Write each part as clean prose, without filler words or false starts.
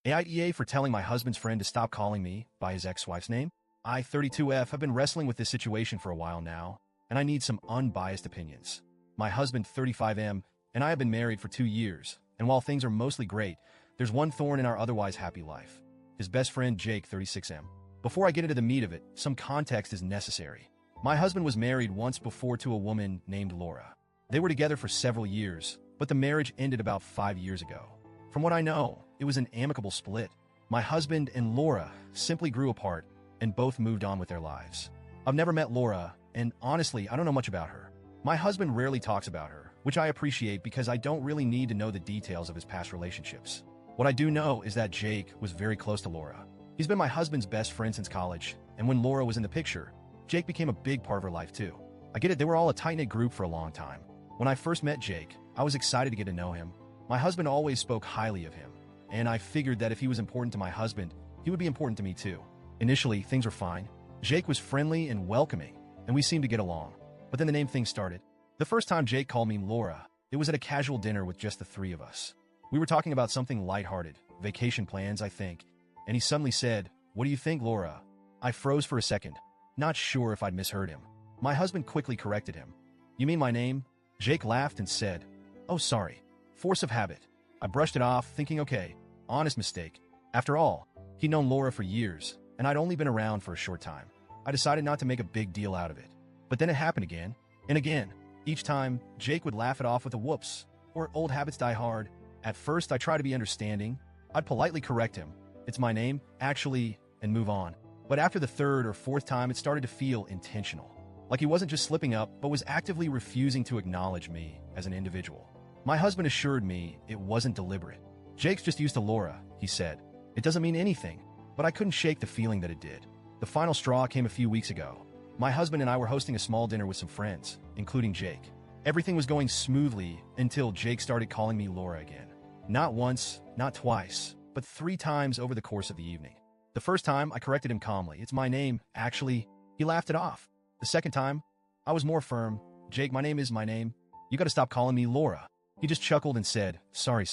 AITA for telling my husband's friend to stop calling me by his ex-wife's name. I, 32F, have been wrestling with this situation for a while now, and I need some unbiased opinions. My husband, 35M, and I have been married for 2 years, and while things are mostly great, there's one thorn in our otherwise happy life. His best friend, Jake, 36M. Before I get into the meat of it, some context is necessary. My husband was married once before to a woman named Laura. They were together for several years, but the marriage ended about 5 years ago. From what I know, it was an amicable split. My husband and Laura simply grew apart and both moved on with their lives. I've never met Laura, and honestly, I don't know much about her. My husband rarely talks about her, which I appreciate because I don't really need to know the details of his past relationships. What I do know is that Jake was very close to Laura. He's been my husband's best friend since college, and when Laura was in the picture, Jake became a big part of her life too. I get it, they were all a tight-knit group for a long time. When I first met Jake, I was excited to get to know him. My husband always spoke highly of him, and I figured that if he was important to my husband, he would be important to me too. Initially, things were fine. Jake was friendly and welcoming, and we seemed to get along. But then the name thing started. The first time Jake called me Laura, it was at a casual dinner with just the three of us. We were talking about something lighthearted, vacation plans, I think, and he suddenly said, "What do you think, Laura?" I froze for a second, not sure if I'd misheard him. My husband quickly corrected him. "You mean my name?" Jake laughed and said, "Oh, sorry. Force of habit." I brushed it off, thinking, okay, honest mistake. After all, he'd known Laura for years, and I'd only been around for a short time. I decided not to make a big deal out of it. But then it happened again, and again. Each time, Jake would laugh it off with a whoops, or old habits die hard. At first, I tried to be understanding. I'd politely correct him. "It's my name, actually," and move on. But after the third or fourth time, it started to feel intentional. Like he wasn't just slipping up, but was actively refusing to acknowledge me as an individual. My husband assured me it wasn't deliberate. "Jake's just used to Laura," he said. "It doesn't mean anything," but I couldn't shake the feeling that it did. The final straw came a few weeks ago. My husband and I were hosting a small dinner with some friends, including Jake. Everything was going smoothly until Jake started calling me Laura again. Not once, not twice, but 3 times over the course of the evening. The first time, I corrected him calmly. "It's my name, actually." He laughed it off. The second time, I was more firm. "Jake, my name is my name. You gotta stop calling me Laura." He just chuckled and said, Sorry.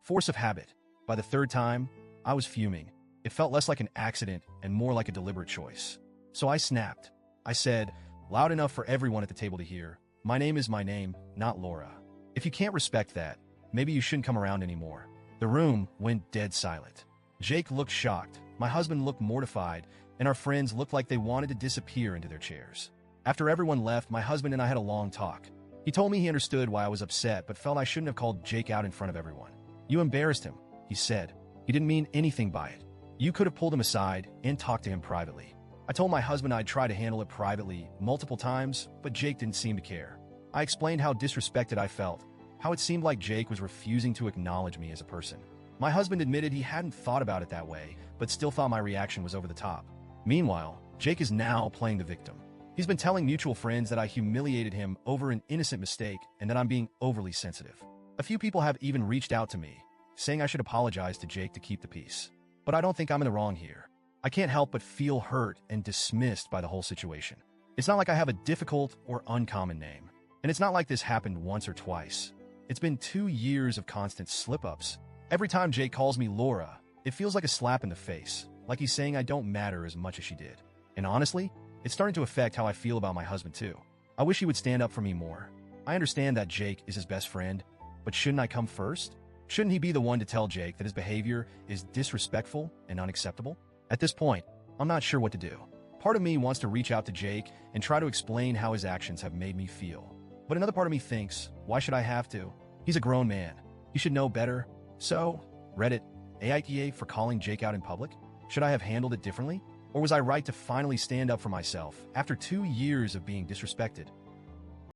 Force of habit. By the third time, I was fuming. It felt less like an accident and more like a deliberate choice. So I snapped. I said, loud enough for everyone at the table to hear, "My name is my name, not Laura. If you can't respect that, maybe you shouldn't come around anymore." The room went dead silent. Jake looked shocked, my husband looked mortified, and our friends looked like they wanted to disappear into their chairs. After everyone left, my husband and I had a long talk. He told me he understood why I was upset, but felt I shouldn't have called Jake out in front of everyone. "You embarrassed him," he said. "He didn't mean anything by it. You could have pulled him aside and talked to him privately." I told my husband I'd try to handle it privately multiple times, but Jake didn't seem to care. I explained how disrespected I felt, how it seemed like Jake was refusing to acknowledge me as a person. My husband admitted he hadn't thought about it that way, but still thought my reaction was over the top. Meanwhile, Jake is now playing the victim. He's been telling mutual friends that I humiliated him over an innocent mistake and that I'm being overly sensitive. A few people have even reached out to me, saying I should apologize to Jake to keep the peace. But I don't think I'm in the wrong here. I can't help but feel hurt and dismissed by the whole situation. It's not like I have a difficult or uncommon name. And it's not like this happened once or twice. It's been 2 years of constant slip-ups. Every time Jake calls me Laura, it feels like a slap in the face, like he's saying I don't matter as much as she did. And honestly, it's starting to affect how I feel about my husband too. I wish he would stand up for me more. I understand that Jake is his best friend, but shouldn't I come first? Shouldn't he be the one to tell Jake that his behavior is disrespectful and unacceptable? At this point, I'm not sure what to do. Part of me wants to reach out to Jake and try to explain how his actions have made me feel. But another part of me thinks, why should I have to? He's a grown man. He should know better. So, Reddit, AITA for calling Jake out in public? Should I have handled it differently? Or was I right to finally stand up for myself after 2 years of being disrespected?